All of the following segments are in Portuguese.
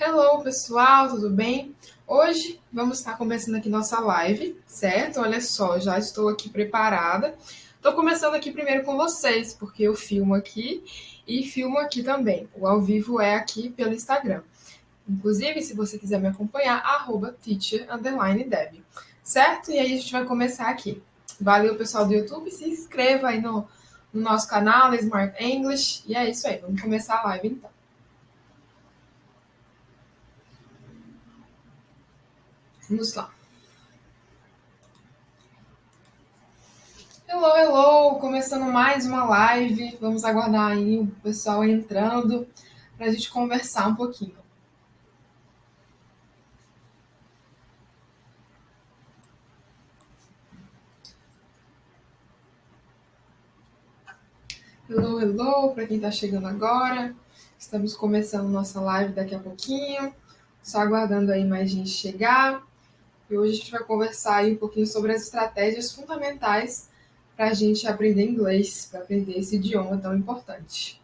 Hello, pessoal, tudo bem? Hoje vamos estar começando aqui nossa live, certo? Olha só, já estou aqui preparada. Estou começando aqui primeiro com vocês, porque eu filmo aqui e filmo aqui também. O ao vivo é aqui pelo Instagram. Inclusive, se você quiser me acompanhar, @teacher_deb, certo? E aí a gente vai começar aqui. Valeu, pessoal do YouTube, se inscreva aí no nosso canal, Smart English. E é isso aí, vamos começar a live então. Vamos lá. Hello, hello! Começando mais uma live. Vamos aguardar aí o pessoal entrando para a gente conversar um pouquinho. Hello, hello! Para quem está chegando agora, estamos começando nossa live daqui a pouquinho. Só aguardando aí mais gente chegar. E hoje a gente vai conversar aí um pouquinho sobre as estratégias fundamentais para a gente aprender inglês, para aprender esse idioma tão importante.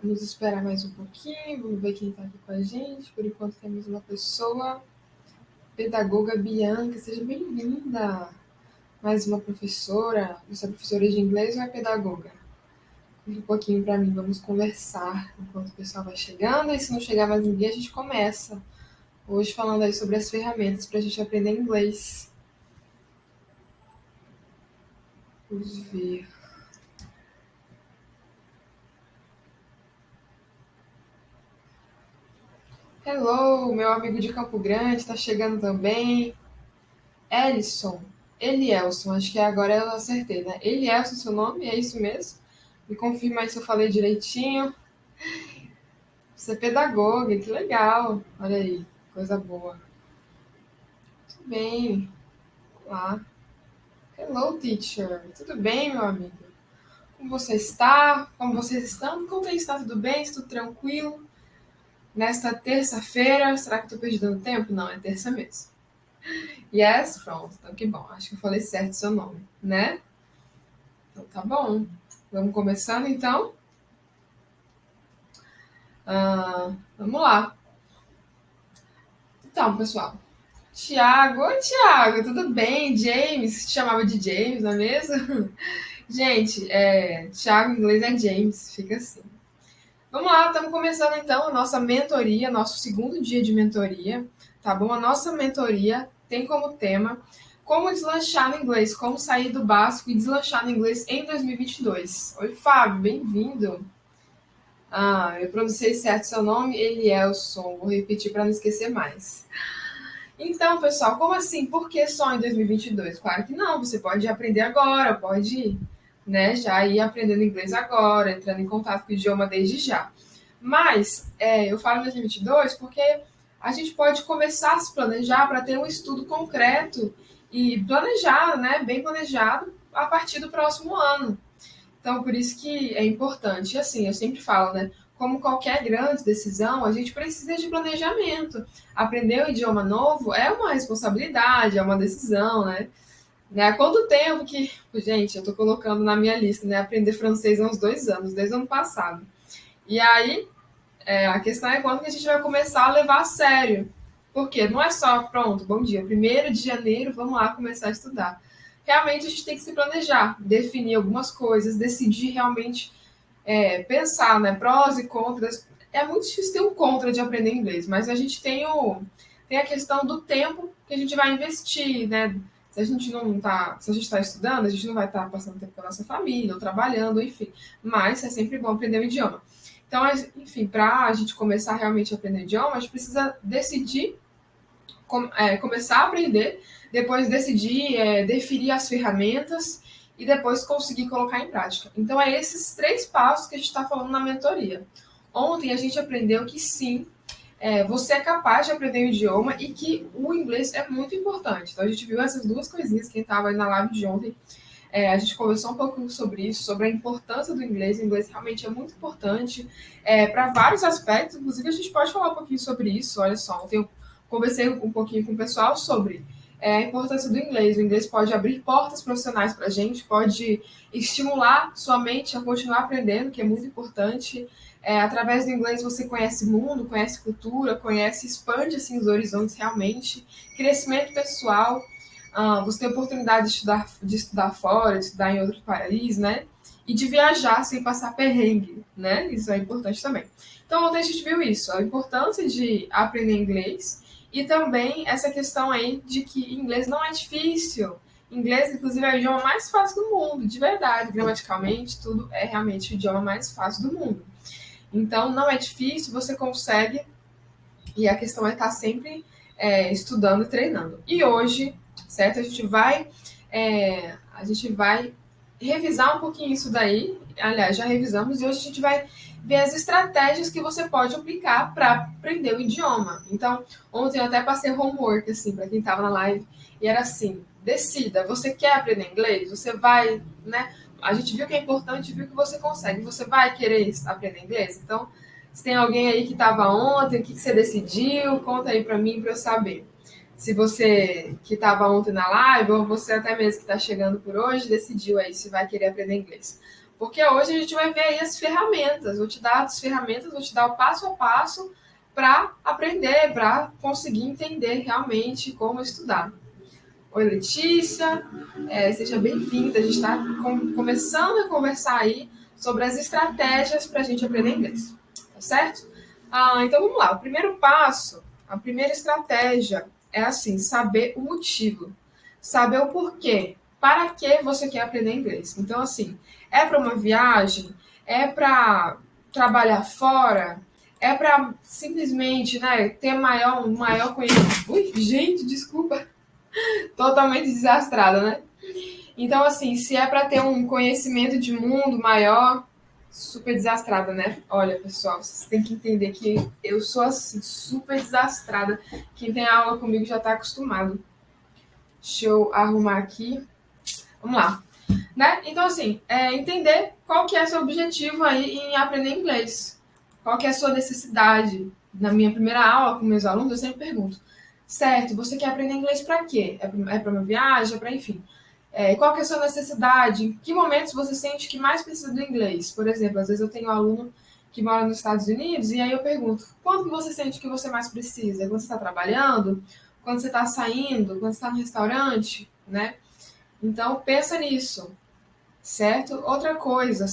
Vamos esperar mais um pouquinho, vamos ver quem está aqui com a gente. Por enquanto temos uma pessoa. Pedagoga Bianca, seja bem-vinda. Mais uma professora. Você é professora de inglês ou é pedagoga? Um pouquinho para mim, vamos conversar enquanto o pessoal vai chegando. E se não chegar mais ninguém, a gente começa. Hoje falando aí sobre as ferramentas para a gente aprender inglês. Vamos ver. Hello, meu amigo de Campo Grande, está chegando também. Ellison, Elielson, acho que agora eu acertei, né? Elielson, seu nome? É isso mesmo? Me confirma aí se eu falei direitinho. Você é pedagoga, que legal. Olha aí, coisa boa. Tudo bem. Olá. Hello, teacher. Tudo bem, meu amigo? Como você está? Como vocês estão? Como está? Tudo bem? Tudo tranquilo? Nesta terça-feira, será que estou perdendo tempo? Não, é terça mesmo. Yes? Pronto, então que bom. Acho que eu falei certo o seu nome, né? Então tá bom. Vamos começando então? Vamos lá. Então, pessoal. Tiago, oi Tiago, tudo bem? James, te chamava de James, não é mesmo? Gente, Thiago em inglês é James, fica assim. Vamos lá, estamos começando então a nossa mentoria, nosso segundo dia de mentoria, tá bom? A nossa mentoria tem como tema como deslanchar no inglês, como sair do básico e deslanchar no inglês em 2022. Oi, Fábio, bem-vindo. Eu pronunciei certo seu nome, Elielson, vou repetir para não esquecer mais. Então, pessoal, como assim? Por que só em 2022? Claro que não, você pode aprender agora, pode, né, já ir aprendendo inglês agora, entrando em contato com o idioma desde já. Mas eu falo em 2022 porque a gente pode começar a se planejar para ter um estudo concreto e planejado, né, bem planejado, a partir do próximo ano. Então, por isso que é importante. E assim, eu sempre falo, né? Como qualquer grande decisão, a gente precisa de planejamento. Aprender um idioma novo é uma responsabilidade, é uma decisão, né? Há quanto tempo que. Gente, eu estou colocando na minha lista, né? Aprender francês há uns 2 anos, desde o ano passado. E aí, a questão é quando que a gente vai começar a levar a sério. Porque não é só, pronto, bom dia, 1º de janeiro, vamos lá começar a estudar. Realmente a gente tem que se planejar, definir algumas coisas, decidir realmente pensar, né, prós e contras. É muito difícil ter um contra de aprender inglês, mas a gente tem a questão do tempo que a gente vai investir, né? Se a gente não tá, se a gente está estudando, a gente não vai estar passando tempo com a nossa família, ou trabalhando, enfim. Mas é sempre bom aprender o idioma. Então, enfim, para a gente começar realmente a aprender o idioma, a gente precisa decidir, começar a aprender, depois decidir, definir as ferramentas e depois conseguir colocar em prática. Então, é esses 3 passos que a gente está falando na mentoria. Ontem a gente aprendeu que sim, você é capaz de aprender o idioma e que o inglês é muito importante. Então, a gente viu essas duas coisinhas, quem estava aí na live de ontem, a gente conversou um pouco sobre isso, sobre a importância do inglês. O inglês realmente é muito importante para vários aspectos. Inclusive, a gente pode falar um pouquinho sobre isso. Olha só, ontem eu conversei um pouquinho com o pessoal sobre a importância do inglês. O inglês pode abrir portas profissionais para a gente, pode estimular sua mente a continuar aprendendo, que é muito importante. Através do inglês você conhece mundo, conhece cultura, conhece, expande assim, os horizontes realmente. Crescimento pessoal. Você tem a oportunidade de estudar fora, de estudar em outro país, né? E de viajar sem passar perrengue, né? Isso é importante também. Então, ontem a gente viu isso, a importância de aprender inglês e também essa questão aí de que inglês não é difícil. Inglês, inclusive, é o idioma mais fácil do mundo, de verdade. Gramaticalmente, tudo é realmente o idioma mais fácil do mundo. Então, não é difícil, você consegue, e a questão é estar sempre estudando e treinando. E hoje, certo? A gente vai revisar um pouquinho isso daí. Aliás, já revisamos e hoje a gente vai ver as estratégias que você pode aplicar para aprender o idioma. Então, ontem eu até passei homework assim para quem estava na live e era assim: decida, você quer aprender inglês? Você vai, né? A gente viu que é importante, viu que você consegue. Você vai querer aprender inglês? Então, se tem alguém aí que estava ontem, o que você decidiu? Conta aí para mim para eu saber. Se você que estava ontem na live, ou você até mesmo que está chegando por hoje, decidiu aí se vai querer aprender inglês. Porque hoje a gente vai ver aí as ferramentas. Vou te dar as ferramentas, vou te dar o passo a passo para aprender, para conseguir entender realmente como estudar. Oi, Letícia, seja bem-vinda. A gente está começando a conversar aí sobre as estratégias para a gente aprender inglês, tá certo? Então vamos lá. O primeiro passo, a primeira estratégia é assim, saber o motivo, saber o porquê, para que você quer aprender inglês. Então, assim, é para uma viagem, é para trabalhar fora, é para simplesmente, né, ter um maior conhecimento. Ui, gente, desculpa, totalmente desastrada, né? Então, assim, se é para ter um conhecimento de mundo maior, super desastrada, né? Olha, pessoal, vocês têm que entender que eu sou assim, super desastrada. Quem tem aula comigo já está acostumado. Deixa eu arrumar aqui. Vamos lá. Né? Então, assim, entender qual que é seu objetivo aí em aprender inglês. Qual que é a sua necessidade. Na minha primeira aula com meus alunos, eu sempre pergunto, certo, você quer aprender inglês para quê? É para uma viagem? É para, enfim. Qual que é a sua necessidade? Em que momentos você sente que mais precisa do inglês? Por exemplo, às vezes eu tenho um aluno que mora nos Estados Unidos e aí eu pergunto, quando que você sente que você mais precisa? Quando você está trabalhando? Quando você está saindo? Quando você está no restaurante? Né? Então, pensa nisso, certo? Outra coisa,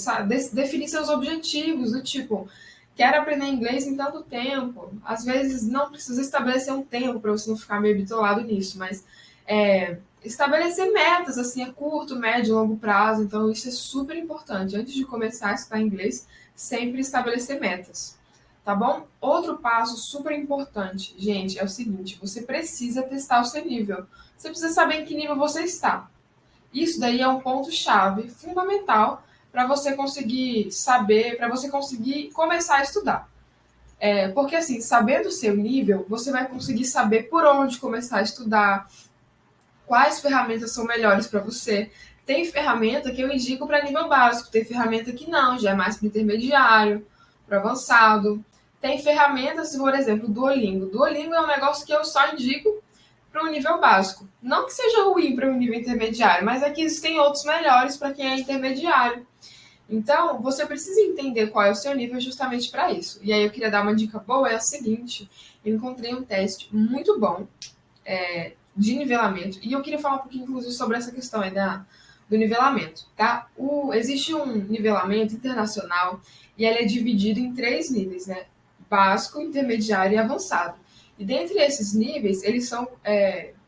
definir seus objetivos, do tipo, quero aprender inglês em tanto tempo. Às vezes não precisa estabelecer um tempo para você não ficar meio bitolado nisso, mas estabelecer metas, assim, a curto, médio, longo prazo. Então, isso é super importante. Antes de começar a estudar inglês, sempre estabelecer metas. Tá bom? Outro passo super importante, gente, é o seguinte: você precisa testar o seu nível. Você precisa saber em que nível você está. Isso daí é um ponto-chave fundamental para você conseguir saber, para você conseguir começar a estudar. Porque, assim, sabendo o seu nível, você vai conseguir saber por onde começar a estudar, quais ferramentas são melhores para você. Tem ferramenta que eu indico para nível básico, tem ferramenta que não, já é mais para intermediário, para avançado. Tem ferramentas, por exemplo, Duolingo. Duolingo é um negócio que eu só indico para um nível básico. Não que seja ruim para um nível intermediário, mas é que existem outros melhores para quem é intermediário. Então, você precisa entender qual é o seu nível justamente para isso. E aí eu queria dar uma dica boa, é o seguinte, eu encontrei um teste muito bom de nivelamento, e eu queria falar um pouquinho, inclusive, sobre essa questão aí do nivelamento, tá? Existe um nivelamento internacional, e ele é dividido em 3 níveis, né? Básico, intermediário e avançado. E dentre esses níveis, eles são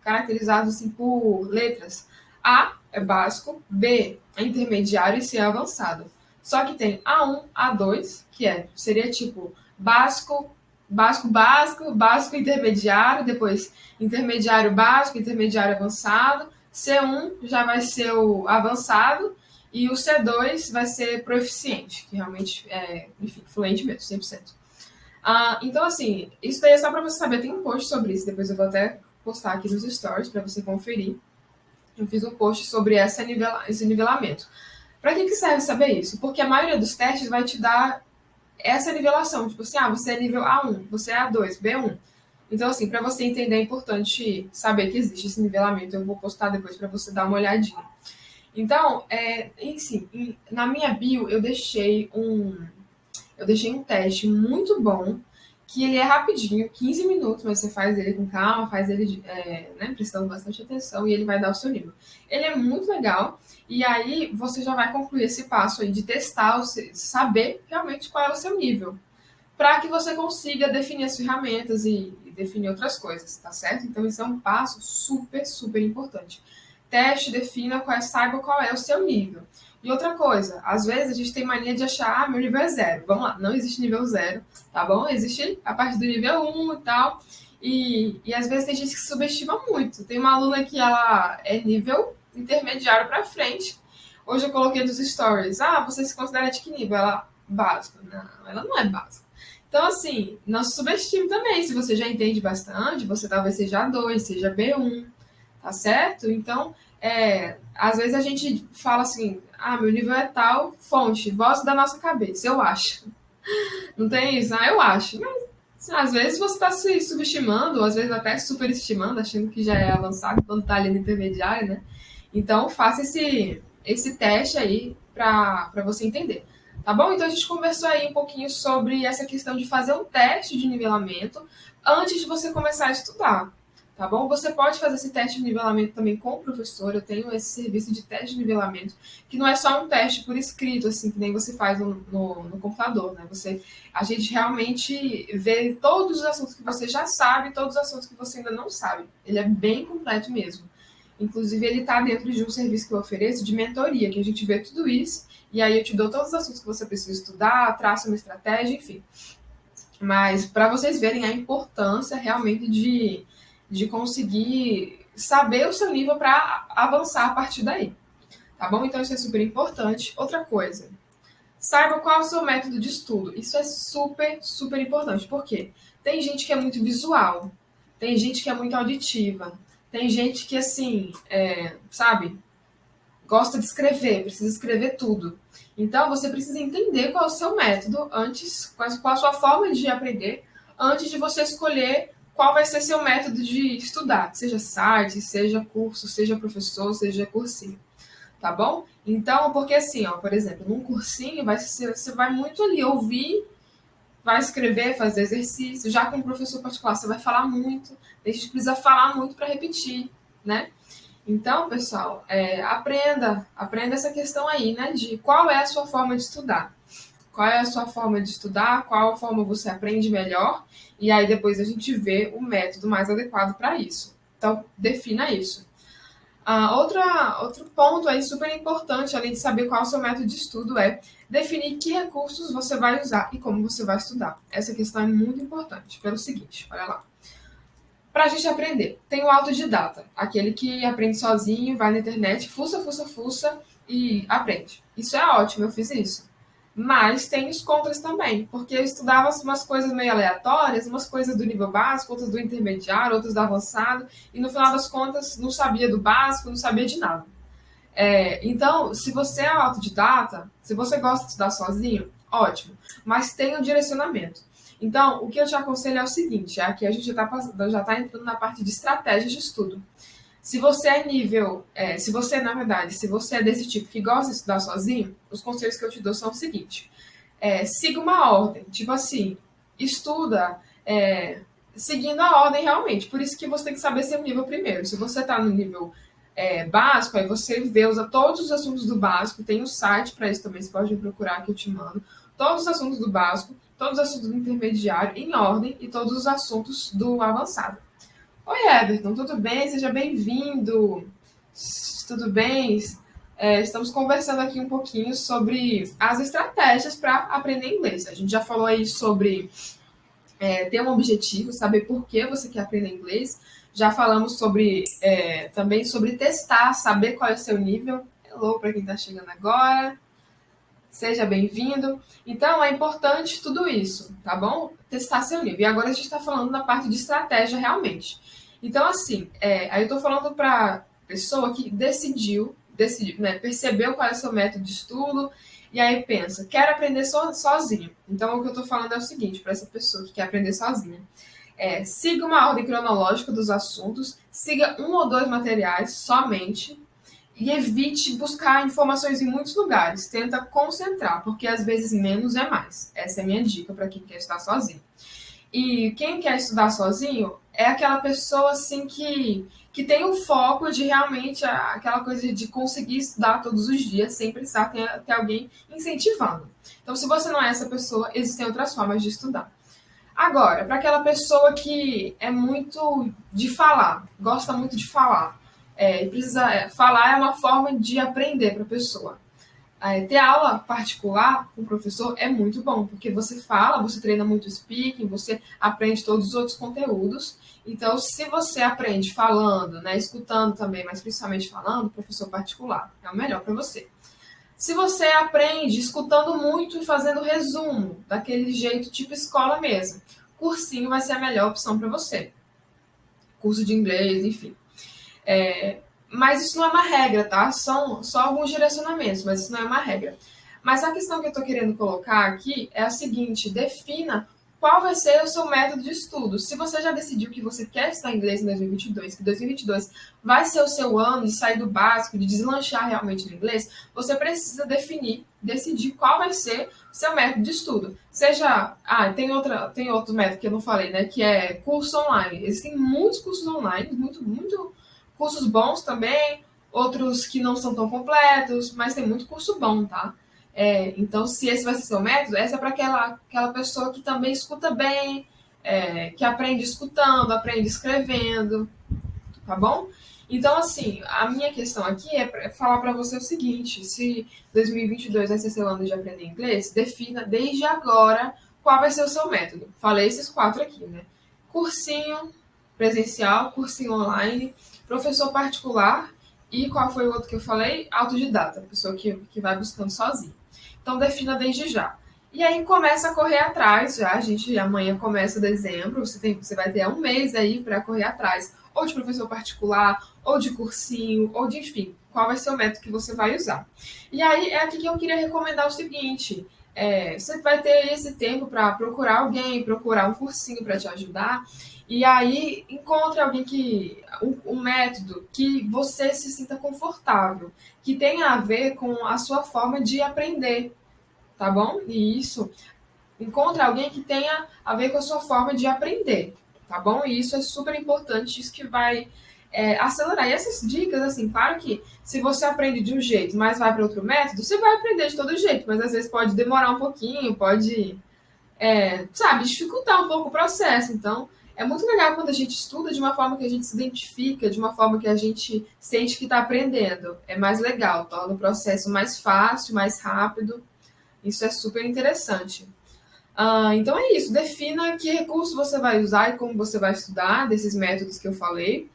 caracterizados assim, por letras. A é básico, B é intermediário e C é avançado. Só que tem A1, A2, que seria tipo básico, básico intermediário, depois intermediário básico, intermediário avançado. C1 já vai ser o avançado e o C2 vai ser proficiente, que realmente é, enfim, fluente mesmo, 100%. Então, assim, isso daí é só para você saber. Tem um post sobre isso, depois eu vou até postar aqui nos stories para você conferir. Eu fiz um post sobre esse nivelamento. Para que serve saber isso? Porque a maioria dos testes vai te dar essa nivelação. Tipo assim, você é nível A1, você é A2, B1. Então, assim, para você entender, é importante saber que existe esse nivelamento. Eu vou postar depois para você dar uma olhadinha. Então, na minha bio eu deixei um teste muito bom, que ele é rapidinho, 15 minutos, mas você faz ele com calma, faz ele né, prestando bastante atenção e ele vai dar o seu nível. Ele é muito legal e aí você já vai concluir esse passo aí de testar, saber realmente qual é o seu nível, para que você consiga definir as ferramentas e definir outras coisas, tá certo? Então, isso é um passo super, super importante. Teste, defina, saiba qual é o seu nível. E outra coisa, às vezes a gente tem mania de achar, meu nível é zero. Vamos lá, não existe nível zero, tá bom? Existe a partir do nível 1 e tal. E às vezes tem gente que subestima muito. Tem uma aluna que ela é nível intermediário para frente. Hoje eu coloquei nos stories, você se considera de que nível? Ela, básico. Não, ela não é básica. Então, assim, não se subestime também. Se você já entende bastante, você talvez seja A2, seja B1, tá certo? Então, às vezes a gente fala assim, meu nível é tal, fonte, voz da nossa cabeça, eu acho. Não tem isso? Eu acho. Mas, assim, às vezes você está se subestimando, ou às vezes até superestimando, achando que já é avançado, quando está ali no intermediário, né? Então, faça esse teste aí para você entender. Tá bom? Então, a gente conversou aí um pouquinho sobre essa questão de fazer um teste de nivelamento antes de você começar a estudar. Tá bom? Você pode fazer esse teste de nivelamento também com o professor. Eu tenho esse serviço de teste de nivelamento, que não é só um teste por escrito, assim, que nem você faz no computador, né? A gente realmente vê todos os assuntos que você já sabe e todos os assuntos que você ainda não sabe. Ele é bem completo mesmo. Inclusive, ele está dentro de um serviço que eu ofereço de mentoria, que a gente vê tudo isso, e aí eu te dou todos os assuntos que você precisa estudar, traço uma estratégia, enfim. Mas para vocês verem a importância realmente de conseguir saber o seu nível para avançar a partir daí. Tá bom? Então, isso é super importante. Outra coisa, saiba qual é o seu método de estudo. Isso é super, super importante. Por quê? Tem gente que é muito visual, tem gente que é muito auditiva, tem gente que, assim, sabe, gosta de escrever, precisa escrever tudo. Então, você precisa entender qual é o seu método antes, qual a sua forma de aprender, antes de você escolher qual vai ser seu método de estudar, seja site, seja curso, seja professor, seja cursinho, tá bom? Então, porque assim, por exemplo, num cursinho você vai muito ali ouvir, vai escrever, fazer exercício, já com um professor particular você vai falar muito, a gente precisa falar muito para repetir, né? Então, pessoal, aprenda essa questão aí, né, de qual é a sua forma de estudar. Qual é a sua forma de estudar, qual forma você aprende melhor, e aí depois a gente vê o método mais adequado para isso. Então, defina isso. Outro ponto aí super importante, além de saber qual é o seu método de estudo, é definir que recursos você vai usar e como você vai estudar. Essa questão é muito importante, pelo seguinte, olha lá. Para a gente aprender, tem o autodidata, aquele que aprende sozinho, vai na internet, fuça e aprende. Isso é ótimo, eu fiz isso. Mas tem os contras também, porque eu estudava umas coisas meio aleatórias, umas coisas do nível básico, outras do intermediário, outras do avançado, e no final das contas não sabia do básico, não sabia de nada. Então, se você é autodidata, se você gosta de estudar sozinho, ótimo, mas tenha um direcionamento. Então, o que eu te aconselho é o seguinte, aqui a gente já tá entrando na parte de estratégias de estudo. Se você é se você, na verdade, se você é desse tipo que gosta de estudar sozinho, os conselhos que eu te dou são o seguinte, siga uma ordem, tipo assim, estuda seguindo a ordem realmente, por isso que você tem que saber seu nível primeiro. Se você está no nível básico, aí você usa todos os assuntos do básico, tem um site para isso também, você pode procurar que eu te mando, todos os assuntos do básico, todos os assuntos do intermediário em ordem e todos os assuntos do avançado. Oi, Everton, tudo bem? Seja bem-vindo. Tudo bem? Estamos conversando aqui um pouquinho sobre as estratégias para aprender inglês. A gente já falou aí sobre ter um objetivo, saber por que você quer aprender inglês. Já falamos também sobre testar, saber qual é o seu nível. Hello para quem está chegando agora. Seja bem-vindo. Então, é importante tudo isso, tá bom? Testar seu nível. E agora a gente está falando na parte de estratégia realmente. Então, assim, aí eu estou falando para pessoa que decidiu, né, percebeu qual é o seu método de estudo, e aí pensa, quero aprender sozinho. Então, o que eu estou falando é o seguinte, para essa pessoa que quer aprender sozinha. Siga uma ordem cronológica dos assuntos, siga um ou dois materiais somente, e evite buscar informações em muitos lugares. Tenta concentrar, porque às vezes menos é mais. Essa é a minha dica para quem quer estudar sozinho. E quem quer estudar sozinho é aquela pessoa assim que tem o foco de realmente aquela coisa de conseguir estudar todos os dias sem precisar ter alguém incentivando. Então, se você não é essa pessoa, existem outras formas de estudar. Agora, para aquela pessoa que é muito de falar, gosta muito de falar, falar é uma forma de aprender para a pessoa. Ter aula particular com o professor é muito bom, porque você fala, você treina muito speaking, você aprende todos os outros conteúdos. Então, se você aprende falando, né, escutando também, mas principalmente falando, professor particular é o melhor para você. Se você aprende escutando muito e fazendo resumo, daquele jeito tipo escola mesmo, cursinho vai ser a melhor opção para você. Curso de inglês, enfim. Mas isso não é uma regra, tá? São só alguns direcionamentos, mas isso não é uma regra. Mas a questão que eu estou querendo colocar aqui é a seguinte: defina qual vai ser o seu método de estudo. Se você já decidiu que você quer estudar inglês em 2022, que 2022 vai ser o seu ano de sair do básico, de deslanchar realmente no inglês, você precisa decidir qual vai ser o seu método de estudo. Seja, tem outro método que eu não falei, né, que é curso online. Existem muitos cursos online, muito cursos bons também, outros que não são tão completos, mas tem muito curso bom, tá? Então, se esse vai ser seu método, essa é para aquela pessoa que também escuta bem, que aprende escutando, aprende escrevendo, tá bom? Então, assim, a minha questão aqui é falar para você o seguinte: se 2022 vai ser seu ano de aprender inglês, defina desde agora qual vai ser o seu método. Falei esses 4 aqui, né? Cursinho presencial, cursinho online, professor particular e qual foi o outro que eu falei? Autodidata, pessoa que vai buscando sozinho. Então, defina desde já. E aí começa a correr atrás já. A gente amanhã começa dezembro, você vai ter um mês aí para correr atrás, ou de professor particular, ou de cursinho, ou de enfim, qual vai ser o método que você vai usar. E aí é aqui que eu queria recomendar o seguinte: você vai ter esse tempo para procurar alguém, procurar um cursinho para te ajudar. E aí encontre alguém um método que você se sinta confortável, que tenha a ver com a sua forma de aprender, tá bom? E isso, encontre alguém que tenha a ver com a sua forma de aprender, tá bom? E isso é super importante, isso que vai acelerar. E essas dicas, assim, claro que se você aprende de um jeito, mas vai para outro método, você vai aprender de todo jeito, mas às vezes pode demorar um pouquinho, pode, sabe, dificultar um pouco o processo. Então, é muito legal quando a gente estuda de uma forma que a gente se identifica, de uma forma que a gente sente que está aprendendo. É mais legal, torna o processo mais fácil, mais rápido. Isso é super interessante. Então é isso, defina que recurso você vai usar e como você vai estudar desses métodos que eu falei.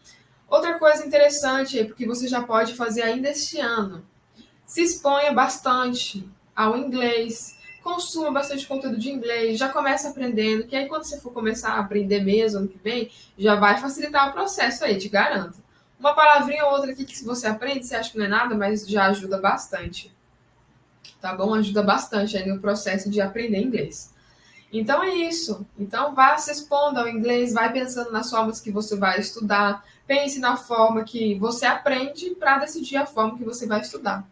Outra coisa interessante, porque você já pode fazer ainda este ano, se exponha bastante ao inglês, consuma bastante conteúdo de inglês, já começa aprendendo, que aí quando você for começar a aprender mesmo ano que vem, já vai facilitar o processo aí, te garanto. Uma palavrinha ou outra aqui que se você aprende, você acha que não é nada, mas já ajuda bastante, tá bom? Ajuda bastante aí no processo de aprender inglês. Então é isso. Então vá se expondo ao inglês, vai pensando nas formas que você vai estudar, pense na forma que você aprende para decidir a forma que você vai estudar.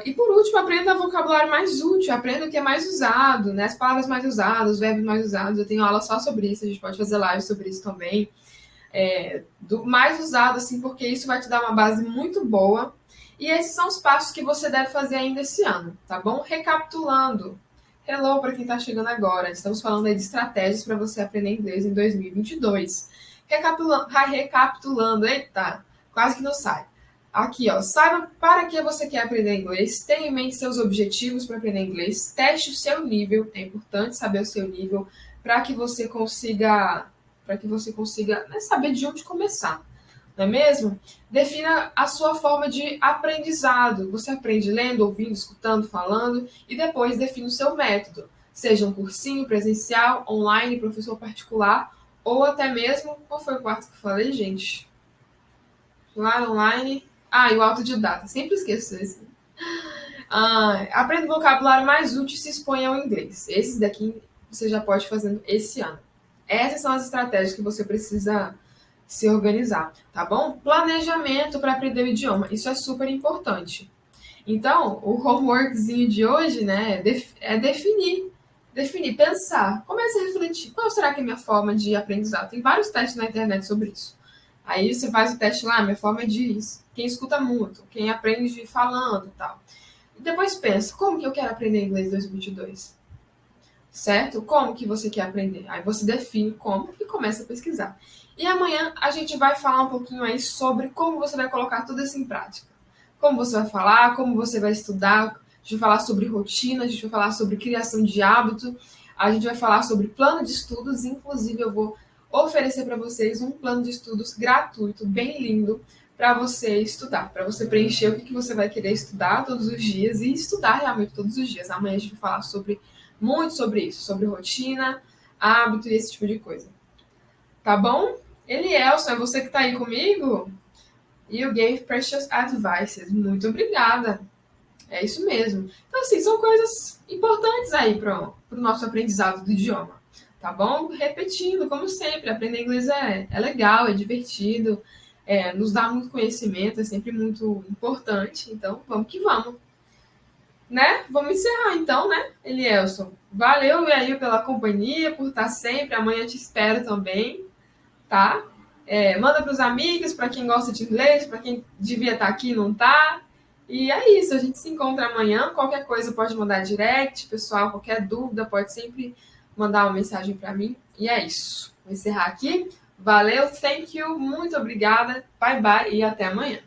E por último, aprenda vocabulário mais útil, aprenda o que é mais usado, né? As palavras mais usadas, os verbos mais usados. Eu tenho aula só sobre isso, a gente pode fazer live sobre isso também. Do mais usado, assim, porque isso vai te dar uma base muito boa. E esses são os passos que você deve fazer ainda esse ano, tá bom? Recapitulando. Hello para quem está chegando agora. Estamos falando aí de estratégias para você aprender inglês em 2022. Recapitulando, eita, quase que não sai. Aqui, ó, saiba para que você quer aprender inglês, tenha em mente seus objetivos para aprender inglês, teste o seu nível, é importante saber o seu nível para que você consiga, né, saber de onde começar. não é mesmo? Defina a sua forma de aprendizado. Você aprende lendo, ouvindo, escutando, falando, e depois define o seu método. Seja um cursinho presencial, online, professor particular, ou até mesmo, qual foi o quarto que eu falei, gente? Lá online. Ah, e o autodidata. Sempre esqueço esse. Aprenda o vocabulário mais útil e se expõe ao inglês. Esses daqui você já pode fazer esse ano. Essas são as estratégias que você precisa se organizar, tá bom? Planejamento para aprender o idioma. Isso é super importante. Então, o homeworkzinho de hoje, né, é definir, pensar. Comece a refletir. Qual será que é a minha forma de aprendizado? Tem vários testes na internet sobre isso. Aí você faz o teste lá, minha forma é disso. Quem escuta muito, quem aprende falando e tal. E depois pensa, como que eu quero aprender inglês em 2022? Certo? Como que você quer aprender? Aí você define como e começa a pesquisar. E amanhã a gente vai falar um pouquinho aí sobre como você vai colocar tudo isso em prática. Como você vai falar, como você vai estudar, a gente vai falar sobre rotina, a gente vai falar sobre criação de hábito, a gente vai falar sobre plano de estudos, inclusive eu vou oferecer para vocês um plano de estudos gratuito, bem lindo, para você estudar, para você preencher o que você vai querer estudar todos os dias e estudar realmente todos os dias. Amanhã a gente vai falar muito sobre isso, sobre rotina, hábito e esse tipo de coisa. Tá bom? Elielson, é você que tá aí comigo? You gave precious advices. Muito obrigada. É isso mesmo. Então, assim, são coisas importantes aí para o nosso aprendizado do idioma. Tá bom? Repetindo, como sempre, aprender inglês é legal, é divertido, nos dá muito conhecimento, é sempre muito importante. Então, vamos que vamos. Né? Vamos encerrar então, né, Elielson? Valeu aí pela companhia, por estar sempre. Amanhã te espero também, tá? Manda para os amigos, para quem gosta de inglês, para quem devia estar aqui e não tá. E é isso, a gente se encontra amanhã. Qualquer coisa pode mandar direct, pessoal. Qualquer dúvida pode sempre mandar uma mensagem para mim. E é isso. Vou encerrar aqui. Valeu, thank you, muito obrigada. Bye bye e até amanhã.